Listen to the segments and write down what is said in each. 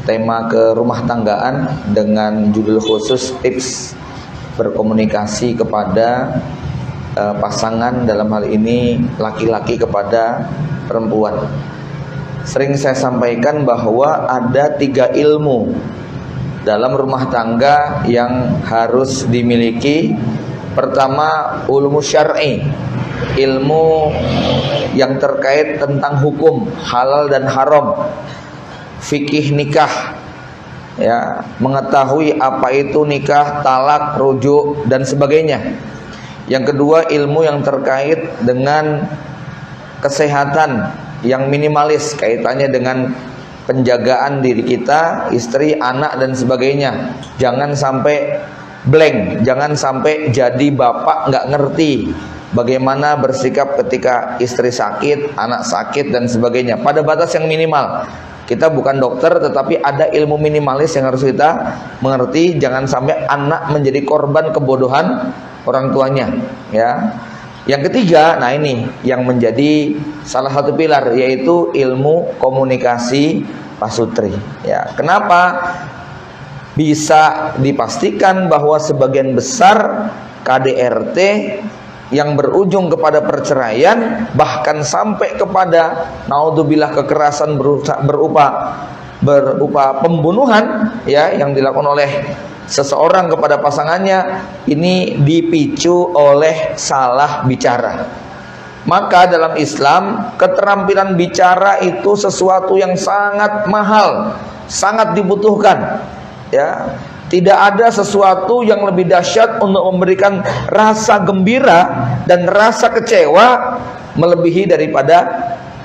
tema ke rumah tanggaan dengan judul khusus tips berkomunikasi kepada pasangan, dalam hal ini laki-laki kepada perempuan. Sering saya sampaikan bahwa ada 3 ilmu dalam rumah tangga yang harus dimiliki. Pertama, ilmu syar'i, ilmu yang terkait tentang hukum halal dan haram, fikih nikah, ya, mengetahui apa itu nikah, talak, rujuk dan sebagainya. Yang kedua, ilmu yang terkait dengan kesehatan yang minimalis, kaitannya dengan penjagaan diri kita, istri, anak dan sebagainya. Jangan sampai blank, jangan sampai jadi bapak nggak ngerti bagaimana bersikap ketika istri sakit, anak sakit dan sebagainya. Pada batas yang minimal. Kita bukan dokter, tetapi ada ilmu minimalis yang harus kita mengerti. Jangan sampai anak menjadi korban kebodohan orang tuanya, ya. Yang ketiga, nah ini yang menjadi salah satu pilar, yaitu ilmu komunikasi pasutri. Ya, kenapa bisa dipastikan bahwa sebagian besar KDRT yang berujung kepada perceraian, bahkan sampai kepada naudzubillah kekerasan berupa pembunuhan, ya, yang dilakukan oleh seseorang kepada pasangannya, ini dipicu oleh salah bicara. Maka dalam Islam, keterampilan bicara itu sesuatu yang sangat mahal, sangat dibutuhkan, ya. Tidak ada sesuatu yang lebih dahsyat untuk memberikan rasa gembira dan rasa kecewa melebihi daripada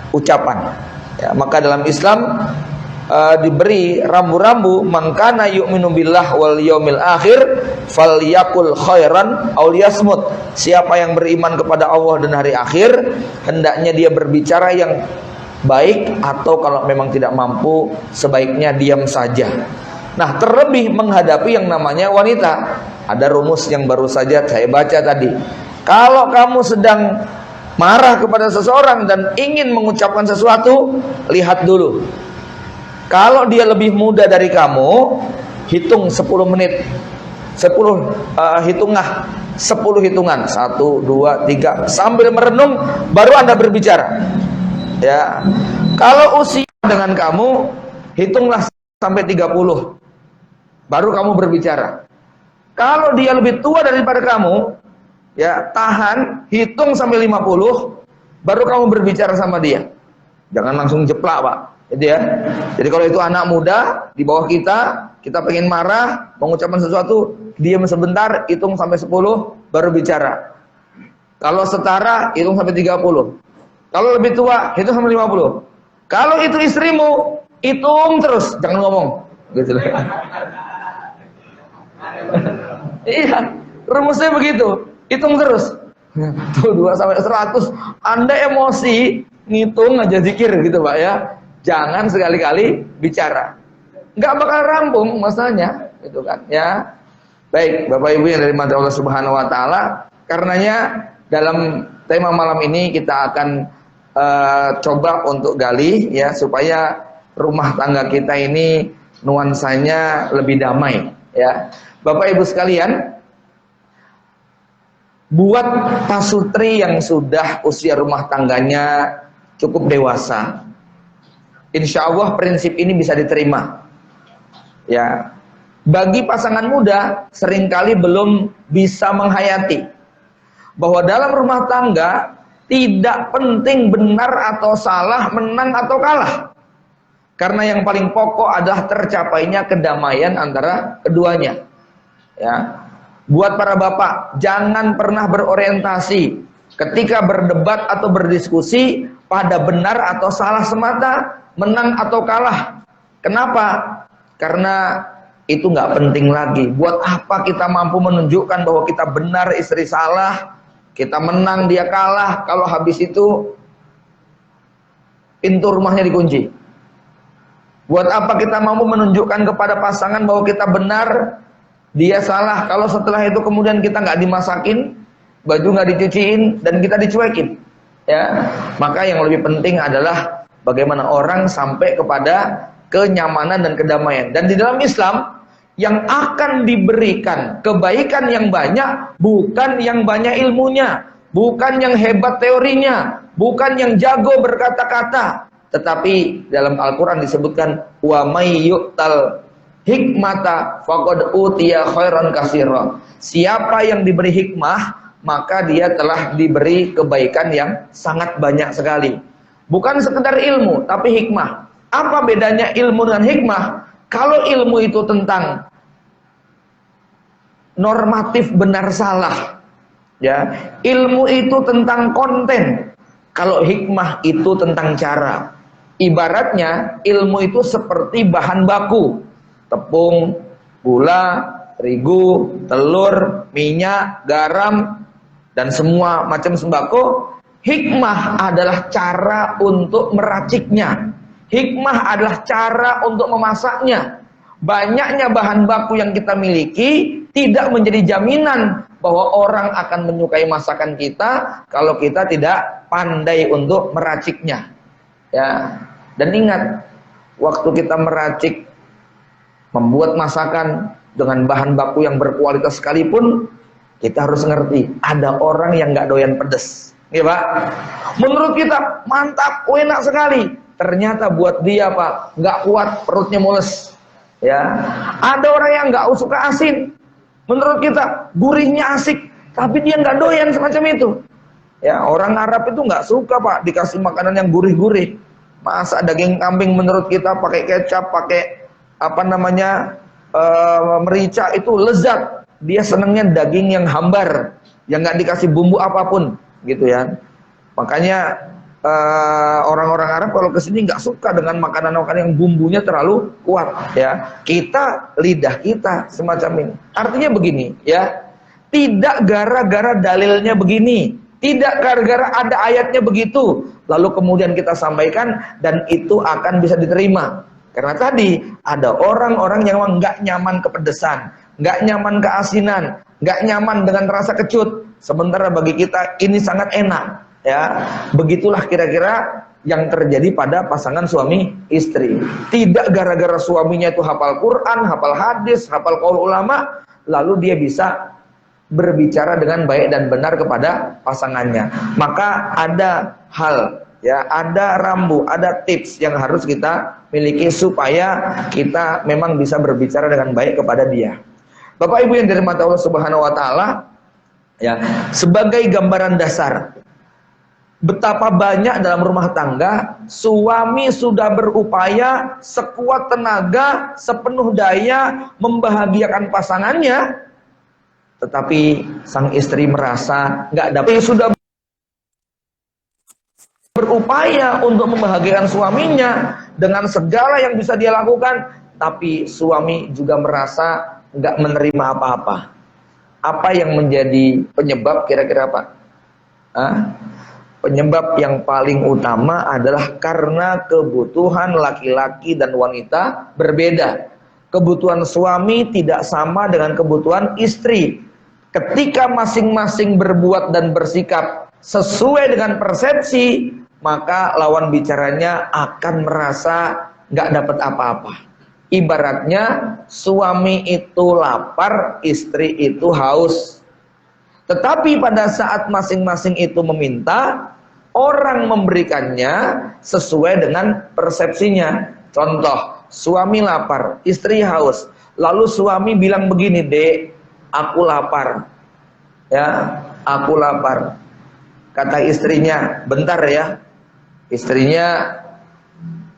ucapan, ya. Maka dalam Islam diberi rambu-rambu, man kana yu'minu billah wal yaumil akhir falyakul khairan aw liyasmut. Siapa yang beriman kepada Allah dan hari akhir, hendaknya dia berbicara yang baik, atau kalau memang tidak mampu, sebaiknya diam saja. Nah, terlebih menghadapi yang namanya wanita, ada rumus yang baru saja saya baca tadi. Kalau kamu sedang marah kepada seseorang dan ingin mengucapkan sesuatu, lihat dulu. Kalau dia lebih muda dari kamu, hitung 10 menit. 10 hitungan. 1, 2, 3. Sambil merenung baru Anda berbicara. Ya. Kalau usia dengan kamu, hitunglah sampai 30. Baru kamu berbicara. Kalau dia lebih tua daripada kamu, ya, tahan, hitung sampai 50, baru kamu berbicara sama dia. Jangan langsung jeplak, Pak. Jadi ya. Jadi kalau itu anak muda di bawah kita pengen marah, mengucapkan sesuatu, diam sebentar, hitung sampai 10, baru bicara. Kalau setara, hitung sampai 30. Kalau lebih tua, hitung sampai 50. Kalau itu istrimu, hitung terus, jangan ngomong. Gitu. Iya, rumusnya begitu. Hitung terus. Tuh 2 sampai 100. Anda emosi, ngitung aja zikir gitu, Pak, ya. Jangan sekali-kali bicara. Enggak bakal rampung masalahnya, gitu kan, ya. Baik, Bapak Ibu yang dari mata Allah Subhanahu wa taala, karenanya dalam tema malam ini kita akan coba untuk gali, ya, supaya rumah tangga kita ini nuansanya lebih damai, ya. Bapak Ibu sekalian, buat pasutri yang sudah usia rumah tangganya cukup dewasa, insya Allah prinsip ini bisa diterima, ya. Bagi pasangan muda seringkali belum bisa menghayati bahwa dalam rumah tangga tidak penting benar atau salah, menang atau kalah, karena yang paling pokok adalah tercapainya kedamaian antara keduanya, ya. Buat para bapak, jangan pernah berorientasi ketika berdebat atau berdiskusi pada benar atau salah semata, menang atau kalah. Kenapa? Karena itu nggak penting lagi. Buat apa kita mampu menunjukkan bahwa kita benar, istri salah, kita menang, dia kalah, kalau habis itu pintu rumahnya dikunci? Buat apa kita mampu menunjukkan kepada pasangan bahwa kita benar, dia salah, kalau setelah itu kemudian kita nggak dimasakin, baju nggak dicuciin, dan kita dicuekin, ya? Maka yang lebih penting adalah bagaimana orang sampai kepada kenyamanan dan kedamaian. Dan di dalam Islam yang akan diberikan kebaikan yang banyak bukan yang banyak ilmunya, bukan yang hebat teorinya, bukan yang jago berkata-kata, tetapi dalam Al-Quran disebutkan wa may yu'tal hikmata faqad utiya khairan katsira. Siapa yang diberi hikmah, maka dia telah diberi kebaikan yang sangat banyak sekali. Bukan sekedar ilmu, tapi hikmah. Apa bedanya ilmu dengan hikmah? Kalau ilmu itu tentang normatif benar salah, ya, ilmu itu tentang konten. Kalau hikmah itu tentang cara. Ibaratnya ilmu itu seperti bahan baku, tepung, gula, terigu, telur, minyak, garam, dan semua macam sembako. Hikmah adalah cara untuk meraciknya. Hikmah adalah cara untuk memasaknya. Banyaknya bahan baku yang kita miliki tidak menjadi jaminan bahwa orang akan menyukai masakan kita kalau kita tidak pandai untuk meraciknya. Ya. Dan ingat, waktu kita meracik, membuat masakan dengan bahan baku yang berkualitas sekalipun, kita harus ngerti, ada orang yang nggak doyan pedes. Ya, Pak? Menurut kita mantap, enak sekali. Ternyata buat dia, Pak, nggak kuat, perutnya mules. Ya, ada orang yang nggak suka asin. Menurut kita gurihnya asik, tapi dia nggak doyan semacam itu. Ya, orang Arab itu nggak suka, Pak, dikasih makanan yang gurih-gurih. Masak daging kambing menurut kita pakai kecap, pakai merica itu lezat. Dia senangnya daging yang hambar, yang nggak dikasih bumbu apapun, gitu ya. Makanya orang-orang Arab kalau kesini nggak suka dengan makanan-makanan yang bumbunya terlalu kuat, ya. Kita, lidah kita semacam ini. Artinya begini, ya. Tidak gara-gara dalilnya begini, tidak gara-gara ada ayatnya begitu, lalu kemudian kita sampaikan dan itu akan bisa diterima. Karena tadi ada orang-orang yang memang nggak nyaman kepedesan, nggak nyaman keasinan, nggak nyaman dengan rasa kecut. Sementara bagi kita ini sangat enak. Ya, begitulah kira-kira yang terjadi pada pasangan suami istri. Tidak gara-gara suaminya itu hafal Quran, hafal hadis, hafal qaul ulama, lalu dia bisa berbicara dengan baik dan benar kepada pasangannya. Maka ada hal, ya, ada rambu, ada tips yang harus kita miliki supaya kita memang bisa berbicara dengan baik kepada dia. Bapak Ibu yang dirahmati Allah Subhanahu wa taala, ya, sebagai gambaran dasar betapa banyak dalam rumah tangga suami sudah berupaya sekuat tenaga, sepenuh daya membahagiakan pasangannya, tetapi sang istri merasa nggak dapat. Sudah berupaya untuk membahagiakan suaminya dengan segala yang bisa dia lakukan, tapi suami juga merasa nggak menerima apa-apa. Apa yang menjadi penyebab kira-kira, Pak? Penyebab yang paling utama adalah karena kebutuhan laki-laki dan wanita berbeda. Kebutuhan suami tidak sama dengan kebutuhan istri. Ketika masing-masing berbuat dan bersikap sesuai dengan persepsi, maka lawan bicaranya akan merasa nggak dapat apa-apa. Ibaratnya suami itu lapar, istri itu haus. Tetapi pada saat masing-masing itu meminta, orang memberikannya sesuai dengan persepsinya. Contoh, suami lapar, istri haus. Lalu suami bilang begini, "Dek, aku lapar." Ya, aku lapar. Kata istrinya, "Bentar ya." Istrinya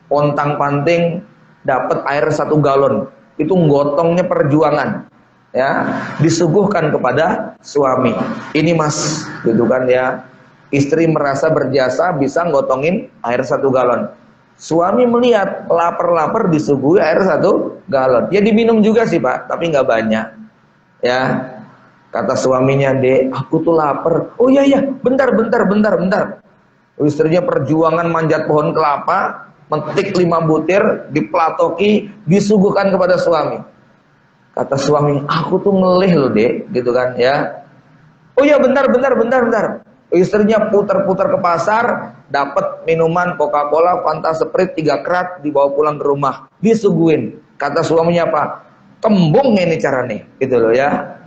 pontang-panting dapat air 1 galon. Itu gotongnya perjuangan. Ya, disuguhkan kepada suami. "Ini Mas," gitu kan ya. Istri merasa berjasa bisa ngotongin air 1 galon. Suami melihat lapar-lapar disuguhi air 1 galon. Ya diminum juga sih, Pak, tapi nggak banyak. Ya, kata suaminya, "Dek, aku tuh lapar." "Oh iya, bentar. Istrinya perjuangan manjat pohon kelapa, metik 5 butir, diplatoki, disuguhkan kepada suami. Kata suami, "Aku tuh ngelih loh, Dek," gitu kan ya. "Oh iya, bentar. Istrinya putar-putar ke pasar, dapat minuman Coca-Cola, Fanta, Sprite 3 kerat, dibawa pulang ke rumah, disuguhin. Kata suaminya apa? Kembung ini caranya, gitu loh ya.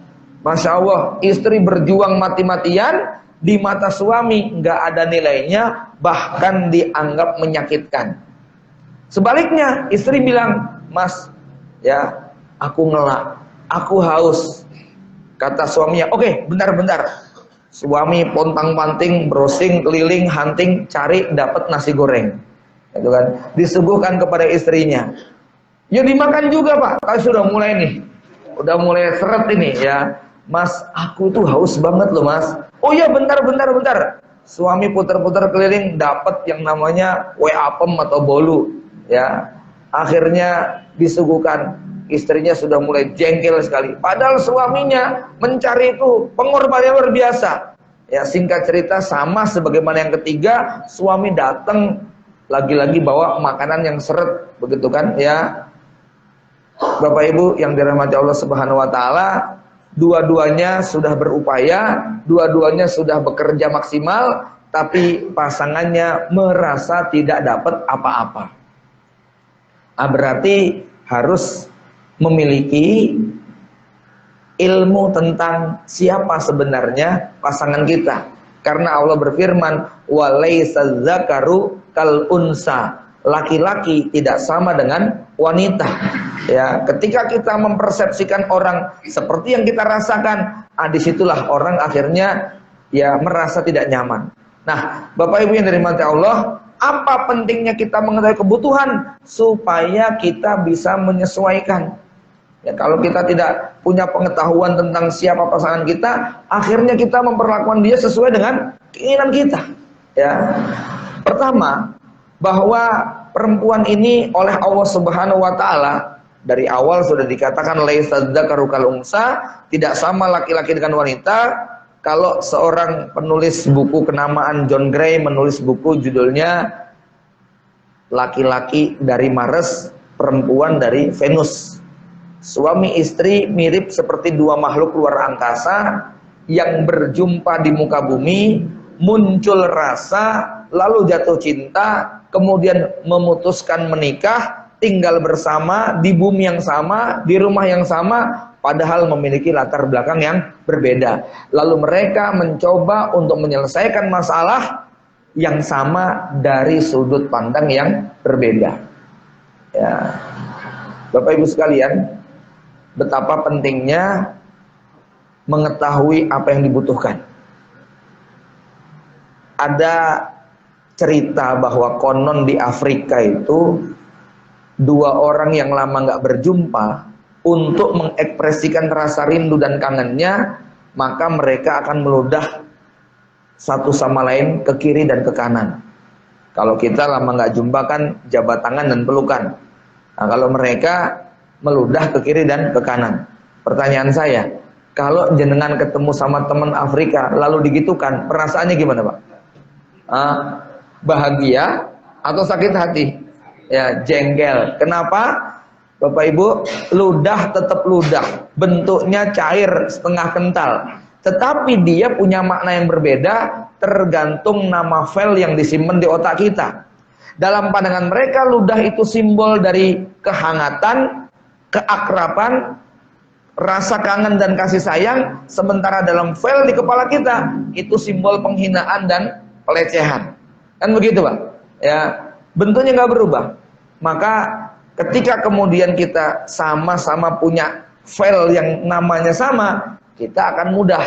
Masya Allah, istri berjuang mati-matian, di mata suami nggak ada nilainya, bahkan dianggap menyakitkan. Sebaliknya, istri bilang, Mas, ya, aku ngelak, aku haus. Kata suaminya, oke, bentar-bentar. Suami pontang-panting, browsing, keliling, hunting, cari, dapat nasi goreng. Gitu kan? Disuguhkan kepada istrinya. Ya dimakan juga, Pak. Kalau sudah mulai nih, udah mulai seret ini ya. Mas, aku tuh haus banget loh, Mas. Oh iya, bentar. Suami putar-putar keliling, dapat yang namanya kue apem atau bolu. Ya, akhirnya disuguhkan. Istrinya sudah mulai jengkel sekali. Padahal suaminya mencari itu pengorbanan yang luar biasa. Ya, singkat cerita sama sebagaimana yang ketiga, suami datang lagi-lagi bawa makanan yang seret, begitu kan? Ya, Bapak Ibu yang dirahmati Allah Subhanahu Wa Taala, dua-duanya sudah berupaya, dua-duanya sudah bekerja maksimal, tapi pasangannya merasa tidak dapat apa-apa. Berarti harus memiliki ilmu tentang siapa sebenarnya pasangan kita. Karena Allah berfirman, "Walaisa dzakaru kal unsa." Laki-laki tidak sama dengan wanita. Ya, ketika kita mempersepsikan orang seperti yang kita rasakan, disitulah orang akhirnya ya merasa tidak nyaman. Nah, Bapak Ibu yang dirahmati Allah, apa pentingnya kita mengetahui kebutuhan supaya kita bisa menyesuaikan. Ya, kalau kita tidak punya pengetahuan tentang siapa pasangan kita, akhirnya kita memperlakukan dia sesuai dengan keinginan kita. Ya, pertama, bahwa perempuan ini oleh Allah Subhanahu Wa Taala dari awal sudah dikatakan laisa dzakaru kal unsa, tidak sama laki-laki dengan wanita. Kalau seorang penulis buku kenamaan John Gray menulis buku judulnya Laki-laki dari Mars, Perempuan dari Venus. Suami istri mirip seperti dua makhluk luar angkasa yang berjumpa di muka bumi, muncul rasa, lalu jatuh cinta, kemudian memutuskan menikah, tinggal bersama di bumi yang sama, di rumah yang sama, padahal memiliki latar belakang yang berbeda. Lalu mereka mencoba untuk menyelesaikan masalah yang sama dari sudut pandang yang berbeda. Ya, Bapak Ibu sekalian, betapa pentingnya mengetahui apa yang dibutuhkan. Ada cerita bahwa konon di Afrika itu dua orang yang lama nggak berjumpa, untuk mengekspresikan rasa rindu dan kangennya, maka mereka akan meludah satu sama lain ke kiri dan ke kanan. Kalau kita lama nggak jumpa kan jabat tangan dan pelukan. Nah, kalau mereka meludah ke kiri dan ke kanan. Pertanyaan saya, kalau jenengan ketemu sama teman Afrika lalu digitukan, perasaannya gimana, Pak? Bahagia atau sakit hati? Ya, jengkel. Kenapa? Bapak Ibu, ludah tetap ludah, bentuknya cair setengah kental, tetapi dia punya makna yang berbeda tergantung nama file yang disimpan di otak kita. Dalam pandangan mereka, ludah itu simbol dari kehangatan, keakraban, rasa kangen dan kasih sayang, sementara dalam file di kepala kita itu simbol penghinaan dan pelecehan. Kan begitu, Pak? Ya, bentuknya nggak berubah. Maka ketika kemudian kita sama-sama punya file yang namanya sama, kita akan mudah.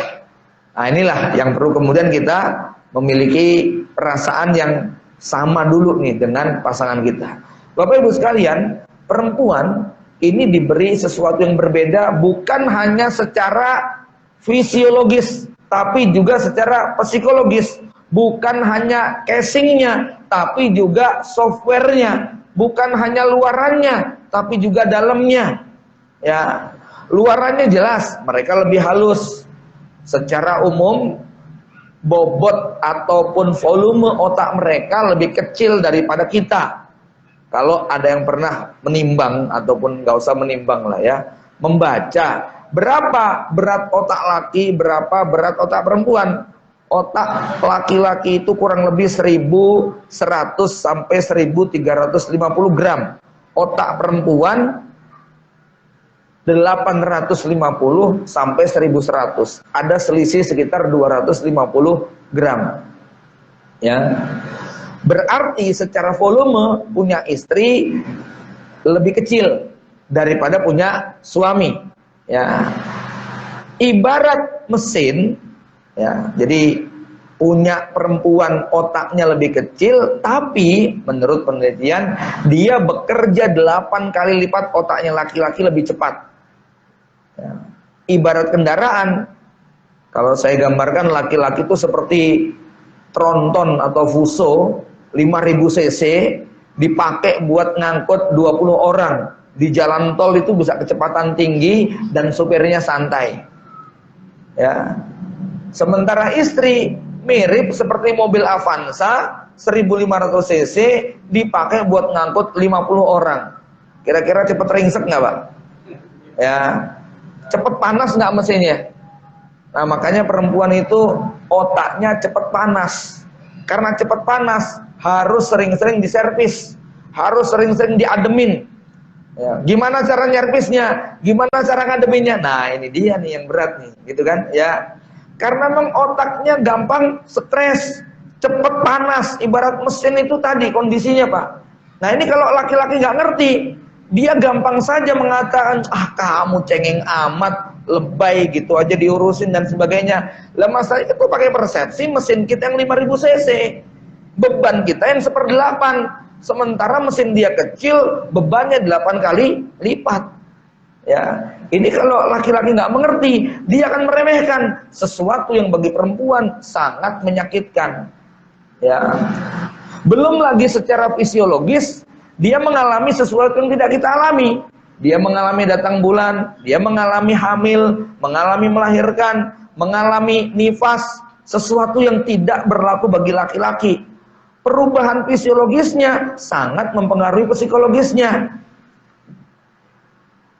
Nah, inilah yang perlu kemudian kita memiliki perasaan yang sama dulu nih dengan pasangan kita. Bapak Ibu sekalian, perempuan ini diberi sesuatu yang berbeda, bukan hanya secara fisiologis, tapi juga secara psikologis. Bukan hanya casingnya, tapi juga softwarenya. Bukan hanya luarannya, tapi juga dalamnya. Ya, luarannya jelas, mereka lebih halus. Secara umum, bobot ataupun volume otak mereka lebih kecil daripada kita. Kalau ada yang pernah menimbang, ataupun nggak usah menimbang lah ya, membaca berapa berat otak laki, berapa berat otak perempuan. Otak laki-laki itu kurang lebih 1100 sampai 1350 gram. Otak perempuan 850 sampai 1100. Ada selisih sekitar 250 gram. Ya. Berarti secara volume punya istri lebih kecil daripada punya suami. Ya. Ibarat mesin, ya. Jadi punya perempuan otaknya lebih kecil, tapi menurut penelitian dia bekerja 8 kali lipat otaknya laki-laki lebih cepat. Ya. Ibarat kendaraan, kalau saya gambarkan laki-laki itu seperti tronton atau Fuso 5000 cc dipakai buat ngangkut 20 orang. Di jalan tol itu bisa kecepatan tinggi dan supirnya santai. Ya. Sementara istri mirip seperti mobil Avanza 1500 cc dipakai buat ngangkut 50 orang. Kira-kira cepet ringsek nggak, Pak? Ya. Cepet panas nggak mesinnya? Nah, makanya perempuan itu otaknya cepet panas. Karena cepet panas harus sering-sering diservis, harus sering-sering diademin. Ya. Gimana cara nyervisnya? Gimana cara ngademinnya? Nah, ini dia nih yang berat nih, gitu kan? Ya. Karena memang otaknya gampang stres, cepet panas, ibarat mesin itu tadi kondisinya, Pak. Nah, ini kalau laki-laki nggak ngerti, dia gampang saja mengatakan, ah kamu cengeng amat, lebay gitu aja diurusin dan sebagainya. Lah masalahnya itu pakai persepsi mesin kita yang 5000 cc, beban kita yang 1/8, sementara mesin dia kecil, bebannya 8 kali lipat. Ya, ini kalau laki-laki nggak mengerti, dia akan meremehkan sesuatu yang bagi perempuan sangat menyakitkan. Ya, belum lagi secara fisiologis dia mengalami sesuatu yang tidak kita alami. Dia mengalami datang bulan, dia mengalami hamil, mengalami melahirkan, mengalami nifas, sesuatu yang tidak berlaku bagi laki-laki. Perubahan fisiologisnya sangat mempengaruhi psikologisnya.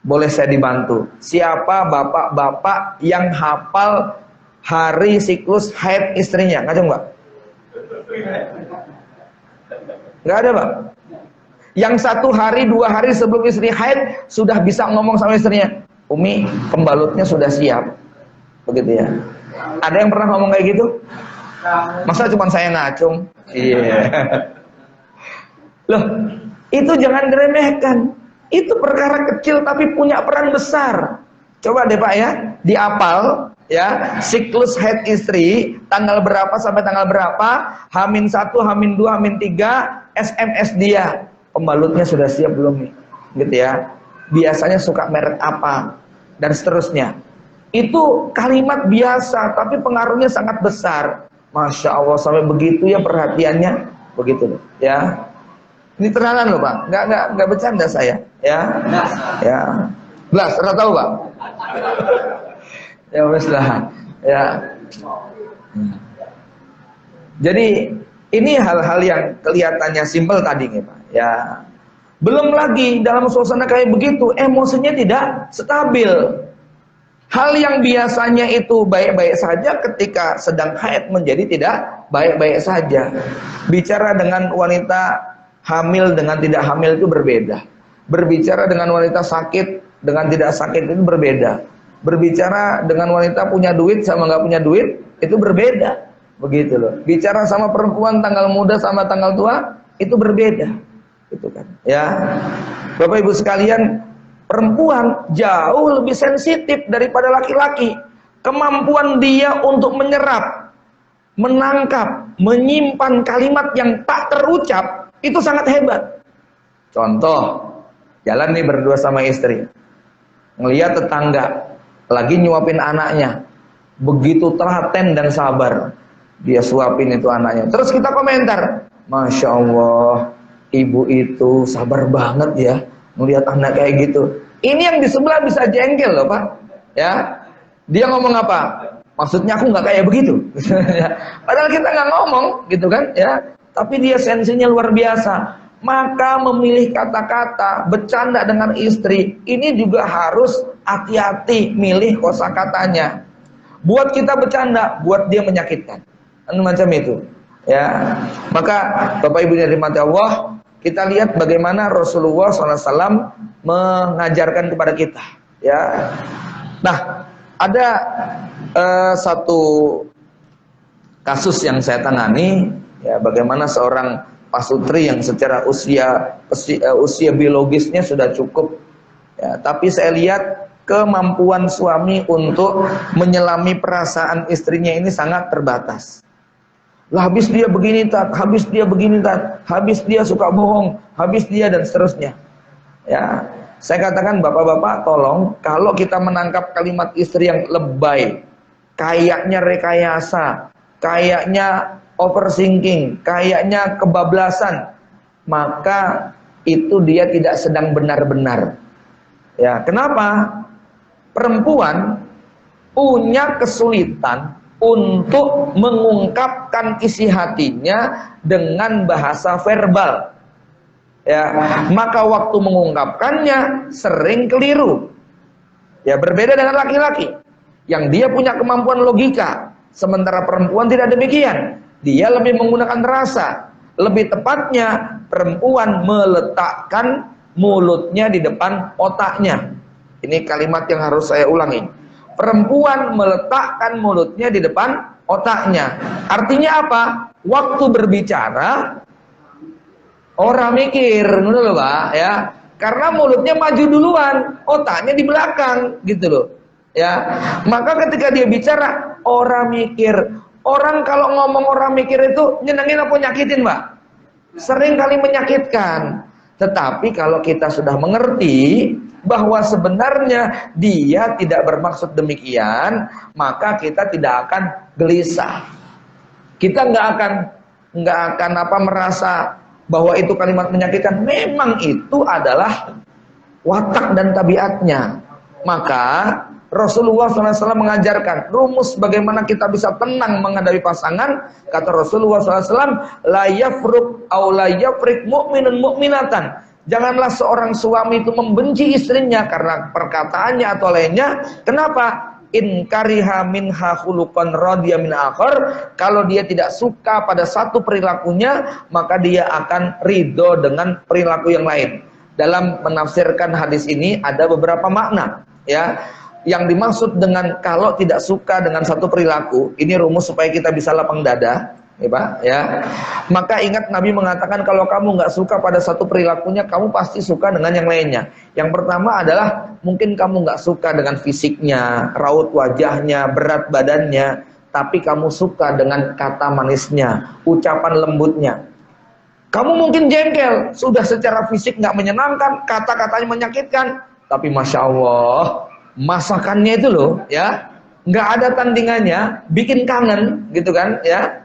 Boleh saya dibantu? Siapa bapak-bapak yang hafal hari siklus haid istrinya? Ngacung nggak? Nggak ada, Pak. Yang 1 hari 2 hari sebelum istri haid sudah bisa ngomong sama istrinya, Umi, pembalutnya sudah siap. Begitu ya. Ada yang pernah ngomong kayak gitu? Masa cuma saya ngacung? Iya. Loh, itu jangan diremehkan. Itu perkara kecil tapi punya peran besar. Coba deh Pak ya, diapal ya, siklus haid istri tanggal berapa sampai tanggal berapa, H-1, H-2, H-3, SMS dia. Pembalutnya sudah siap belum nih? Gitu ya. Biasanya suka merek apa dan seterusnya. Itu kalimat biasa tapi pengaruhnya sangat besar. Masya Allah, sampai begitu ya perhatiannya, begitu ya. Ini tenanan loh Pak, nggak bercanda saya, ya, ya. Belas, pernah tahu Pak? Ya wes lah, ya. Jadi ini hal-hal yang kelihatannya simpel tadi nih Pak, ya. Belum lagi dalam suasana kayak begitu, emosinya tidak stabil. Hal yang biasanya itu baik-baik saja ketika sedang haid menjadi tidak baik-baik saja. Bicara dengan wanita hamil dengan tidak hamil itu berbeda. Berbicara dengan wanita sakit dengan tidak sakit itu berbeda. Berbicara dengan wanita punya duit sama nggak punya duit itu berbeda. Begitu loh. Bicara sama perempuan tanggal muda sama tanggal tua itu berbeda. Gitu kan. Ya. Bapak Ibu sekalian, perempuan jauh lebih sensitif daripada laki-laki. Kemampuan dia untuk menyerap, menangkap, menyimpan kalimat yang tak terucap itu sangat hebat. Contoh, jalan nih berdua sama istri, ngelihat tetangga lagi nyuapin anaknya, begitu telaten dan sabar dia suapin itu anaknya. Terus kita komentar, Masya Allah, ibu itu sabar banget ya ngelihat anak kayak gitu. Ini yang di sebelah bisa jengkel loh Pak. Ya, dia ngomong apa? Maksudnya aku nggak kayak begitu. Padahal kita nggak ngomong, gitu kan? Ya. Tapi dia sensinya luar biasa. Maka memilih kata-kata, bercanda dengan istri, ini juga harus hati-hati milih kosakatanya. Buat kita bercanda, buat dia menyakitkan. macam itu. Ya, maka Bapak Ibu yang dirahmati Allah, kita lihat bagaimana Rasulullah SAW mengajarkan kepada kita. Ya, nah ada satu kasus yang saya tangani, ya, bagaimana seorang pasutri yang secara usia biologisnya sudah cukup, ya, tapi saya lihat kemampuan suami untuk menyelami perasaan istrinya ini sangat terbatas. Lah, habis dia begini tat, habis dia begini tat, habis dia suka bohong, habis dia dan seterusnya. Ya, saya katakan bapak-bapak tolong, kalau kita menangkap kalimat istri yang lebay, kayaknya rekayasa, kayaknya overthinking, kayaknya kebablasan, maka itu dia tidak sedang benar-benar. Ya, kenapa? Perempuan punya kesulitan untuk mengungkapkan isi hatinya dengan bahasa verbal. Ya, maka waktu mengungkapkannya sering keliru. Ya, berbeda dengan laki-laki yang dia punya kemampuan logika, sementara perempuan tidak demikian. Dia lebih menggunakan rasa. Lebih tepatnya, perempuan meletakkan mulutnya di depan otaknya. Ini kalimat yang harus saya ulangi. Perempuan meletakkan mulutnya di depan otaknya. Artinya apa? Waktu berbicara orang mikir, ngono lho, Pak, ya. Karena mulutnya maju duluan, otaknya di belakang, gitu loh. Ya. Maka ketika dia bicara, orang mikir. Orang kalau ngomong orang mikir itu nyenengin apa nyakitin, Pak? Sering kali menyakitkan. Tetapi kalau kita sudah mengerti bahwa sebenarnya dia tidak bermaksud demikian, maka kita tidak akan gelisah. Kita nggak akan merasa bahwa itu kalimat menyakitkan. Memang itu adalah watak dan tabiatnya. Maka Rasulullah SAW mengajarkan rumus bagaimana kita bisa tenang menghadapi pasangan. Kata Rasulullah SAW, la yafruq aw la yafriq mu'minun mu'minatan. Janganlah seorang suami itu membenci istrinya karena perkataannya atau lainnya. Kenapa? In kariha minha khuluqan radiya min akhar. Kalau dia tidak suka pada satu perilakunya, maka dia akan ridho dengan perilaku yang lain. Dalam menafsirkan hadis ini ada beberapa makna, ya. Yang dimaksud dengan kalau tidak suka dengan satu perilaku, ini rumus supaya kita bisa lapang dada, ya Pak, ya. Maka ingat Nabi mengatakan kalau kamu nggak suka pada satu perilakunya, kamu pasti suka dengan yang lainnya. Yang pertama adalah mungkin kamu nggak suka dengan fisiknya, raut wajahnya, berat badannya, tapi kamu suka dengan kata manisnya, ucapan lembutnya. Kamu mungkin jengkel, sudah secara fisik nggak menyenangkan, kata-katanya menyakitkan, tapi masya Allah, masakannya itu loh, ya, nggak ada tandingannya, bikin kangen, gitu kan, ya.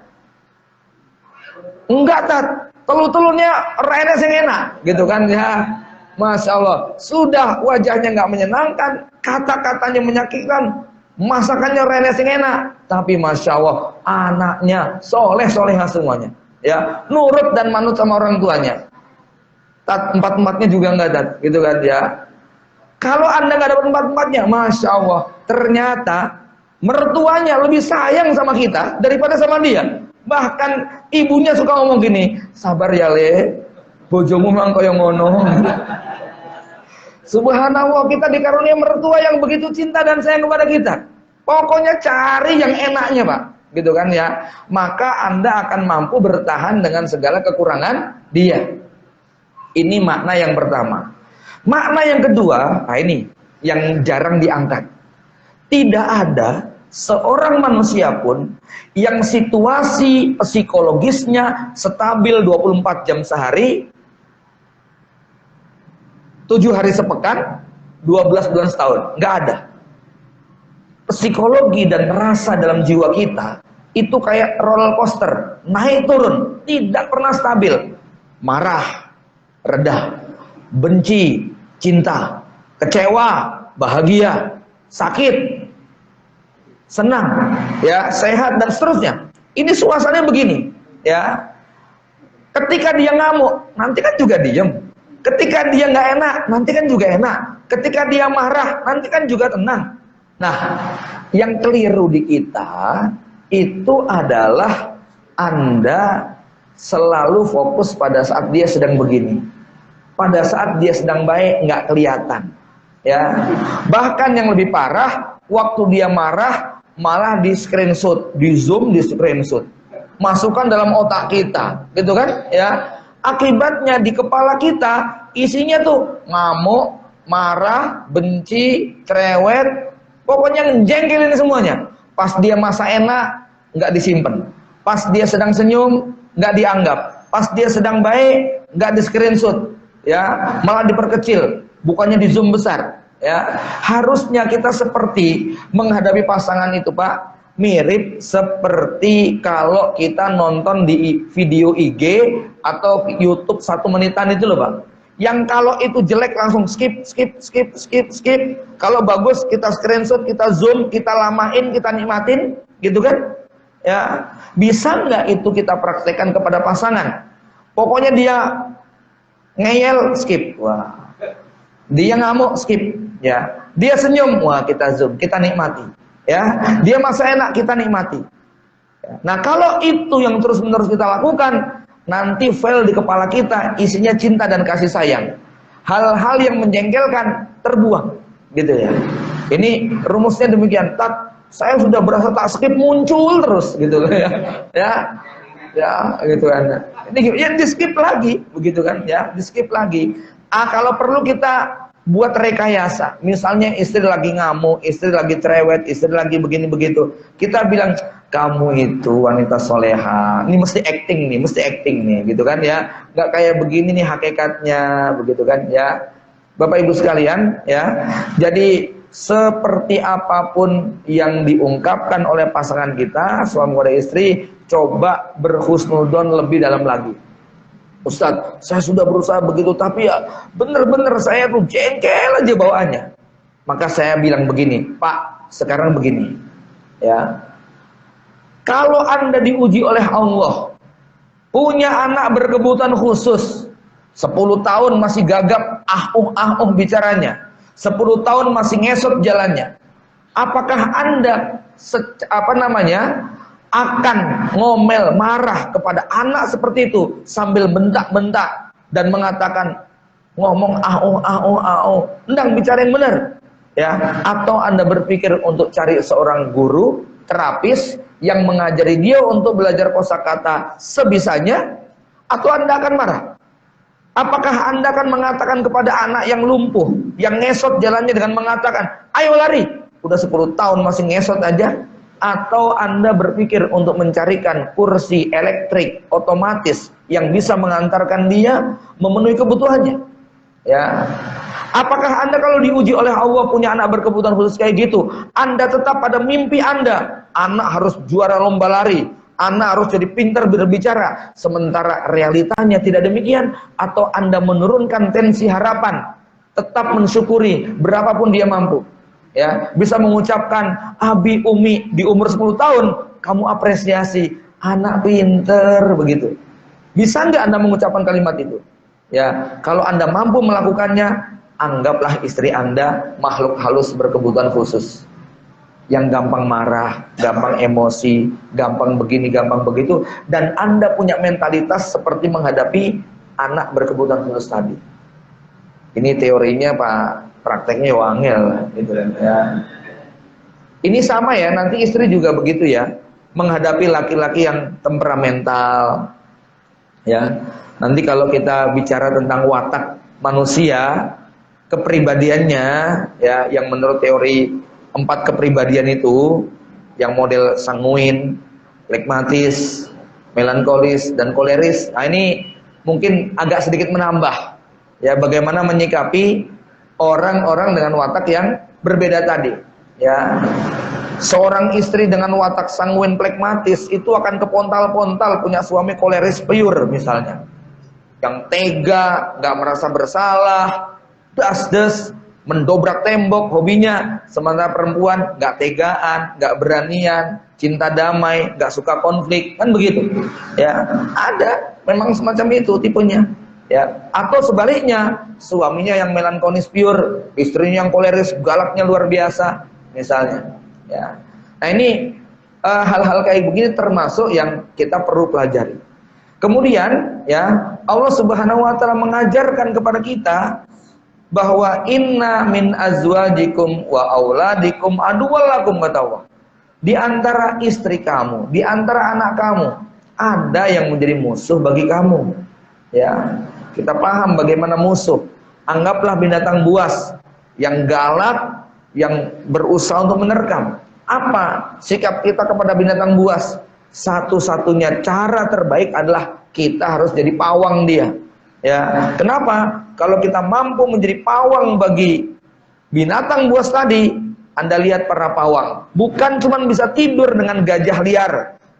Enggak, tat, telur-telurnya renes yang enak, gitu kan, ya. Masya Allah, sudah wajahnya nggak menyenangkan, kata-katanya menyakitkan, masakannya renes yang enak, tapi masya Allah, anaknya soleh-solehah semuanya, ya, nurut dan manut sama orang tuanya. Tat, empat-empatnya juga nggak, tat, gitu kan, ya. Kalau Anda nggak dapat empat-empatnya, masya Allah, ternyata mertuanya lebih sayang sama kita daripada sama dia. Bahkan ibunya suka ngomong gini, sabar ya le, bojomu mang koyo ngono. Subhanallah, kita dikarunia mertua yang begitu cinta dan sayang kepada kita. Pokoknya cari yang enaknya, Pak, gitu kan, ya. Maka Anda akan mampu bertahan dengan segala kekurangan dia. Ini makna yang pertama. Makna yang kedua, nah ini yang jarang diangkat. Tidak ada seorang manusia pun yang situasi psikologisnya stabil 24 jam sehari, 7 hari sepekan, 12 bulan setahun. Nggak ada. Psikologi dan rasa dalam jiwa kita itu kayak roller coaster, naik turun, tidak pernah stabil. Marah, reda, benci, cinta, kecewa, bahagia, sakit, senang, ya, sehat dan seterusnya. Ini suasananya begini, ya. Ketika dia ngamuk, nanti kan juga diem. Ketika dia nggak enak, nanti kan juga enak. Ketika dia marah, nanti kan juga tenang. Nah, yang keliru di kita, itu adalah Anda selalu fokus pada saat dia sedang begini. Pada saat dia sedang baik nggak kelihatan. Ya. Bahkan yang lebih parah, waktu dia marah malah di screenshot, di zoom, di screenshot. Masukkan dalam otak kita, gitu kan? Ya. Akibatnya di kepala kita isinya tuh ngamuk, marah, benci, cerewet, pokoknya ngejengkelin semuanya. Pas dia masa enak nggak disimpan, pas dia sedang senyum nggak dianggap, pas dia sedang baik nggak di screenshot, ya malah diperkecil, bukannya di zoom besar. Ya harusnya kita seperti menghadapi pasangan itu, Pak, mirip seperti kalau kita nonton di video IG atau YouTube 1 menitan itu loh, Pak. Yang kalau itu jelek langsung skip. Kalau bagus kita screenshot, kita zoom, kita lamain, kita nikmatin, gitu kan? Ya, bisa nggak itu kita praktekkan kepada pasangan? Pokoknya dia ngeyel, skip. Wah. Dia ngamuk, skip. Ya. Dia senyum, wah kita zoom, kita nikmati. Ya. Dia masa enak, kita nikmati. Ya. Nah, kalau itu yang terus-menerus kita lakukan, nanti file di kepala kita isinya cinta dan kasih sayang. Hal-hal yang menjengkelkan terbuang, gitu ya. Ini rumusnya demikian. Saya sudah berasa tak skip muncul terus, gitu ya. Ya, gitu kan. Ini ya di skip lagi, begitu kan? Ya, di skip lagi. Kalau perlu kita buat rekayasa. Misalnya istri lagi ngamuk, istri lagi cerewet, istri lagi begini begitu. Kita bilang, kamu itu wanita soleha, ini mesti acting nih, gitu kan ya, nggak kayak begini nih hakikatnya, begitu kan ya, Bapak Ibu sekalian ya. Jadi seperti apapun yang diungkapkan oleh pasangan kita, suami dan istri, coba berhusnudon lebih dalam lagi. Ustadz, saya sudah berusaha begitu, tapi ya bener-bener saya tuh jengkel aja bawaannya. Maka saya bilang begini, Pak, sekarang begini ya. Kalau Anda diuji oleh Allah, punya anak berkebutuhan khusus, 10 tahun masih gagap, bicaranya, 10 tahun masih ngesot jalannya, apakah Anda akan ngomel, marah kepada anak seperti itu sambil bentak-bentak dan mengatakan ngomong endang bicara yang benar ya? Atau Anda berpikir untuk cari seorang guru, terapis yang mengajari dia untuk belajar kosakata sebisanya, atau Anda akan marah? Apakah Anda akan mengatakan kepada anak yang lumpuh, yang ngesot jalannya dengan mengatakan, ayo lari, udah 10 tahun masih ngesot aja? Atau Anda berpikir untuk mencarikan kursi elektrik otomatis yang bisa mengantarkan dia memenuhi kebutuhannya? Ya. Apakah Anda kalau diuji oleh Allah punya anak berkebutuhan khusus kayak gitu, Anda tetap pada mimpi Anda, anak harus juara lomba lari, anak harus jadi pintar berbicara, sementara realitanya tidak demikian? Atau Anda menurunkan tensi harapan, tetap mensyukuri berapapun dia mampu, ya, bisa mengucapkan abi umi di umur 10 tahun, kamu apresiasi, anak pinter, begitu. Bisa nggak Anda mengucapkan kalimat itu? Ya, kalau Anda mampu melakukannya, anggaplah istri Anda makhluk halus berkebutuhan khusus, yang gampang marah, gampang emosi, gampang begini, gampang begitu, dan Anda punya mentalitas seperti menghadapi anak berkebutuhan khusus tadi. Ini teorinya, Pak, prakteknya wangel, gitu ya. Ini sama ya, nanti istri juga begitu ya, menghadapi laki-laki yang temperamental, ya. Nanti kalau kita bicara tentang watak manusia, kepribadiannya, ya, yang menurut teori 4 kepribadian itu, yang model sanguin, flegmatis, melankolis, dan koleris. Nah, ini mungkin agak sedikit menambah, ya, bagaimana menyikapi orang-orang dengan watak yang berbeda tadi, ya. Seorang istri dengan watak sanguin flegmatis itu akan kepontal-pontal punya suami koleris peyur misalnya, yang tega, nggak merasa bersalah, das-des, mendobrak tembok hobinya. Sementara perempuan nggak tegaan, nggak beranian, cinta damai, nggak suka konflik, kan begitu ya. Ada memang semacam itu tipenya ya. Atau sebaliknya, suaminya yang melankolis pure, istrinya yang koleris, galaknya luar biasa misalnya ya. Nah, ini hal-hal kayak begini termasuk yang kita perlu pelajari. Kemudian ya, Allah Subhanahu wa taala mengajarkan kepada kita bahwa inna min azwajikum wa auladikum aduwwallakum, kata Allah. Di antara istri kamu, di antara anak kamu, ada yang menjadi musuh bagi kamu. Ya, kita paham bagaimana musuh. Anggaplah binatang buas yang galak, yang berusaha untuk menerkam. Apa sikap kita kepada binatang buas? Satu-satunya cara terbaik adalah kita harus jadi pawang dia. Ya, kenapa? Kalau kita mampu menjadi pawang bagi binatang buas tadi, Anda lihat para pawang, bukan cuma bisa tidur dengan gajah liar,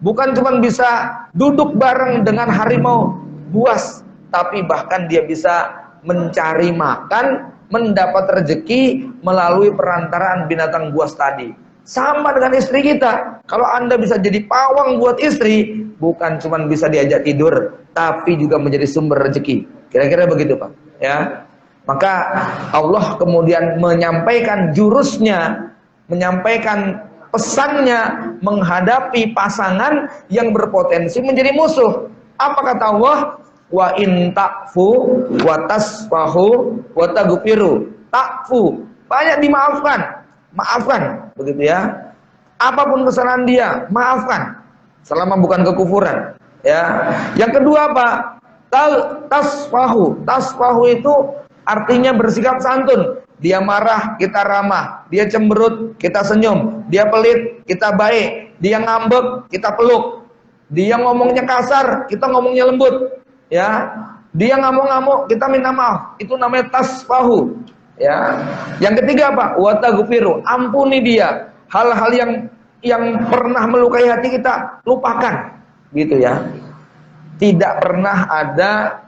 bukan cuma bisa duduk bareng dengan harimau buas, tapi bahkan dia bisa mencari makan, mendapat rezeki melalui perantaraan binatang buas tadi. Sama dengan istri kita. Kalau Anda bisa jadi pawang buat istri, bukan cuma bisa diajak tidur, tapi juga menjadi sumber rezeki. Kira-kira begitu, Pak. Ya. Maka Allah kemudian menyampaikan jurusnya, menyampaikan pesannya menghadapi pasangan yang berpotensi menjadi musuh. Apa kata Allah? Wa in ta'fu wa tasfahu wa taghfiru. Ta'fu, banyak dimaafkan. Maafkan, begitu ya. Apapun kesalahan dia, maafkan. Selama bukan kekufuran, ya. Yang kedua apa? Tasfahu. Tasfahu itu artinya bersikap santun. Dia marah, kita ramah. Dia cemberut, kita senyum. Dia pelit, kita baik. Dia ngambek, kita peluk. Dia ngomongnya kasar, kita ngomongnya lembut. Ya. Dia ngamuk-ngamuk, kita minta maaf. Itu namanya tasfahu. Ya. Yang ketiga apa? Wa taghfiru. Ampuni dia. Hal-hal yang pernah melukai hati kita, lupakan. Gitu ya. Tidak pernah ada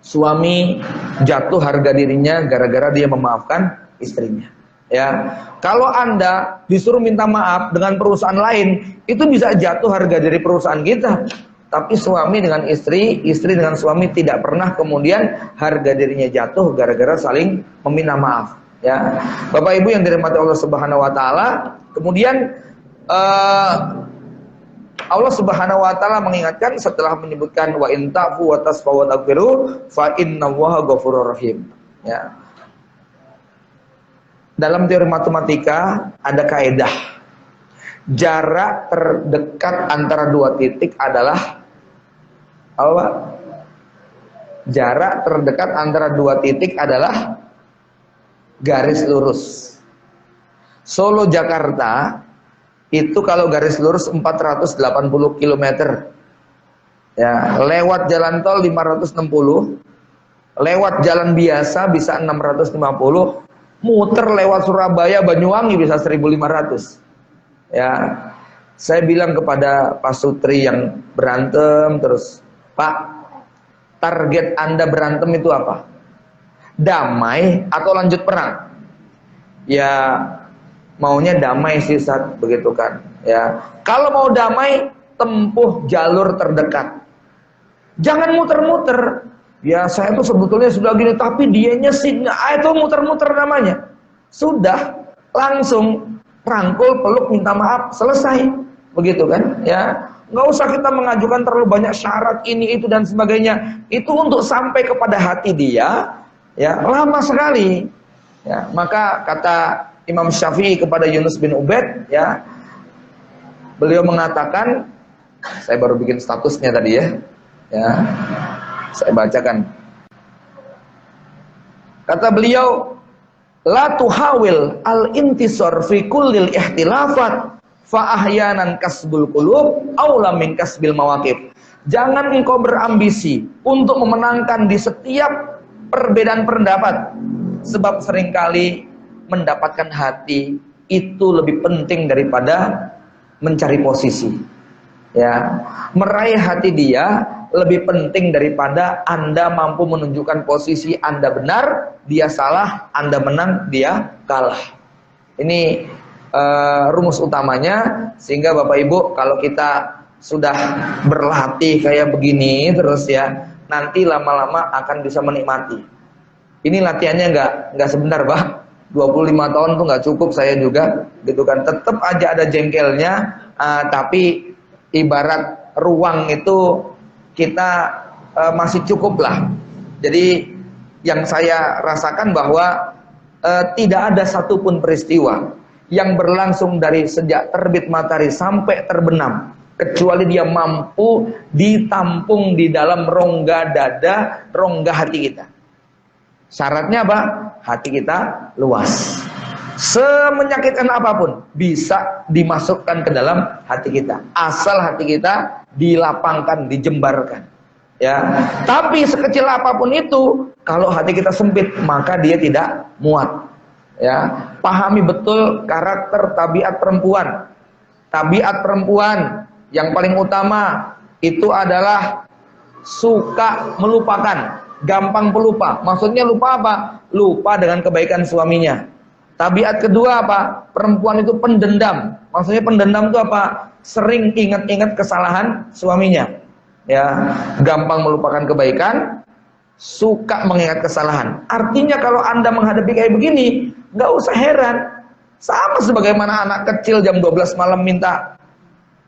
suami jatuh harga dirinya gara-gara dia memaafkan istrinya. Ya. Kalau Anda disuruh minta maaf dengan perusahaan lain, itu bisa jatuh harga diri perusahaan kita. Tapi suami dengan istri, istri dengan suami tidak pernah kemudian harga dirinya jatuh gara-gara saling meminta maaf. Ya, Bapak Ibu yang dirahmati Allah Subhanahu Wa Taala. Kemudian Allah Subhanahu Wa Taala mengingatkan setelah menyebutkan wa in ta'fu wa tasfahu wa taghfiru fa innallaha ghafurur rahim. Ya. Dalam teori matematika ada kaidah. Jarak terdekat antara dua titik adalah apa? Jarak terdekat antara dua titik adalah garis lurus. Solo Jakarta itu kalau garis lurus 480 km. Ya, lewat jalan tol 560, lewat jalan biasa bisa 650, muter lewat Surabaya Banyuwangi bisa 1500. Ya. Saya bilang kepada Pak Sutri yang berantem terus, Pak, target Anda berantem itu apa? Damai atau lanjut perang? Ya, maunya damai sih saat begitu kan. Ya, kalau mau damai, tempuh jalur terdekat. Jangan muter-muter. Ya, saya tuh sebetulnya sudah gini, tapi dianya sih itu muter-muter namanya. Sudah, langsung rangkul, peluk, minta maaf, selesai. Begitu kan? Ya. Nggak usah kita mengajukan terlalu banyak syarat ini itu dan sebagainya. Itu untuk sampai kepada hati dia, ya lama sekali. Ya, maka kata Imam Syafi'i kepada Yunus bin Ubaid, ya, beliau mengatakan, saya baru bikin statusnya tadi ya, saya bacakan. Kata beliau, la tuhawil al-intisar fi kullil ihtilafat fa ahyanan kasbul qulub aula min kasbil mawaqif. Jangan engkau berambisi untuk memenangkan di setiap perbedaan pendapat, sebab seringkali mendapatkan hati itu lebih penting daripada mencari posisi. Ya, meraih hati dia lebih penting daripada Anda mampu menunjukkan posisi Anda benar, dia salah, Anda menang, dia kalah. Ini rumus utamanya, sehingga Bapak Ibu kalau kita sudah berlatih kayak begini terus ya, nanti lama-lama akan bisa menikmati. Ini latihannya nggak sebentar, Pak. 25 tahun tuh nggak cukup saya juga, gitu kan. Tetap aja ada jengkelnya, Tapi ibarat ruang itu kita masih cukup lah. Jadi yang saya rasakan bahwa tidak ada satupun peristiwa yang berlangsung dari sejak terbit matahari sampai terbenam kecuali dia mampu ditampung di dalam rongga dada, rongga hati kita. Syaratnya apa? Hati kita luas. Semenyakitkan apapun bisa dimasukkan ke dalam hati kita, asal hati kita dilapangkan, dijembarkan. Ya, tapi sekecil apapun itu, kalau hati kita sempit, maka dia tidak muat. Ya, pahami betul karakter tabiat perempuan. Tabiat perempuan yang paling utama itu adalah suka melupakan, gampang pelupa. Maksudnya lupa apa? Lupa dengan kebaikan suaminya. Tabiat kedua apa? Perempuan itu pendendam. Maksudnya pendendam itu apa? Sering ingat-ingat kesalahan suaminya. Ya, gampang melupakan kebaikan, suka mengingat kesalahan. Artinya kalau Anda menghadapi kayak begini, nggak usah heran. Sama sebagaimana anak kecil jam 12 malam minta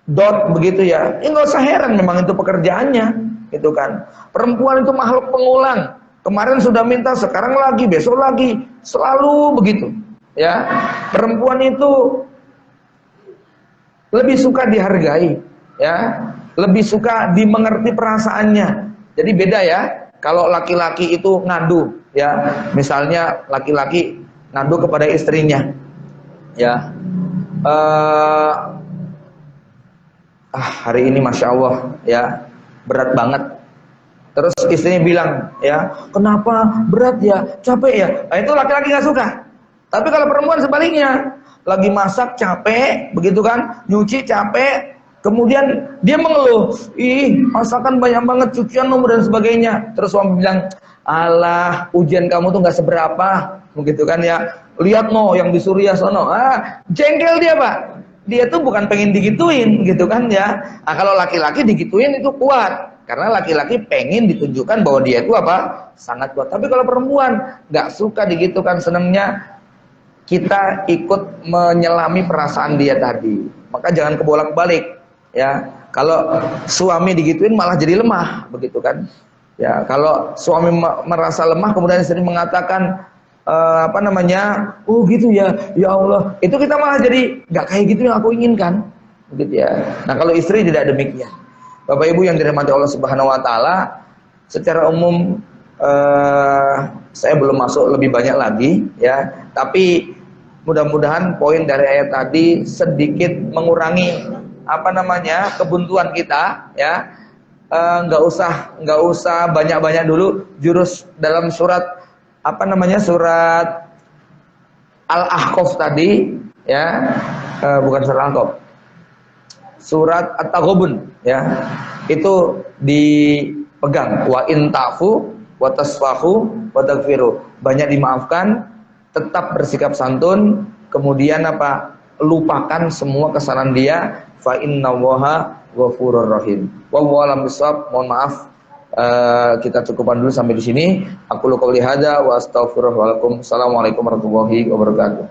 dot begitu ya. Nggak usah heran, memang itu pekerjaannya, gitu kan. Perempuan itu makhluk pengulang. Kemarin sudah minta, sekarang lagi, besok lagi, selalu begitu. Ya, perempuan itu lebih suka dihargai, ya, lebih suka dimengerti perasaannya. Jadi beda ya, kalau laki-laki itu ngadu, ya, misalnya laki-laki ngadu kepada istrinya, ya, hari ini masya Allah, ya, berat banget. Terus istrinya bilang, ya, kenapa berat ya, capek ya. Nah, itu laki-laki nggak suka. Tapi kalau perempuan sebaliknya, lagi masak capek, begitu kan, nyuci capek, kemudian dia mengeluh, ih masakan banyak banget, cucian nomor dan sebagainya. Terus suami bilang, alah ujian kamu tuh nggak seberapa, begitu kan ya. Lihat no yang di Suriah sono, jengkel dia pak. Dia tuh bukan pengen digituin, gitu kan ya. Nah, kalau laki-laki digituin itu kuat. Karena laki-laki pengen ditunjukkan bahwa dia itu apa? Sangat kuat. Tapi kalau perempuan nggak suka digitukan, senangnya kita ikut menyelami perasaan dia tadi. Maka jangan kebolak-balik, ya. Kalau suami digituin malah jadi lemah, begitu kan? Ya, kalau suami merasa lemah kemudian istri mengatakan oh gitu ya, ya Allah, itu kita malah jadi nggak kayak gitu yang aku inginkan, begitu ya. Nah, kalau istri tidak demikian. Bapak Ibu yang dirahmati Allah Subhanahu wa taala, secara umum saya belum masuk lebih banyak lagi, ya. Tapi mudah-mudahan poin dari ayat tadi sedikit mengurangi kebuntuan kita, ya. Nggak usah banyak-banyak dulu jurus dalam surat surat Al-Ahqaf tadi, ya. Bukan surat Al-Ahqaf, surat At-Taghabun, ya. Itu dipegang, wa in ta'fu wa tasfahu wa taghfiru. Banyak dimaafkan, tetap bersikap santun, kemudian lupakan semua kesalahan dia, fa innallaha ghafurur rahim. Wallahu a'lam bishawab. Mohon maaf, kita cukupkan dulu sampai di sini. Aku qouli hadza wa astaghfirullah wa lakum. Assalamualaikum warahmatullahi wabarakatuh.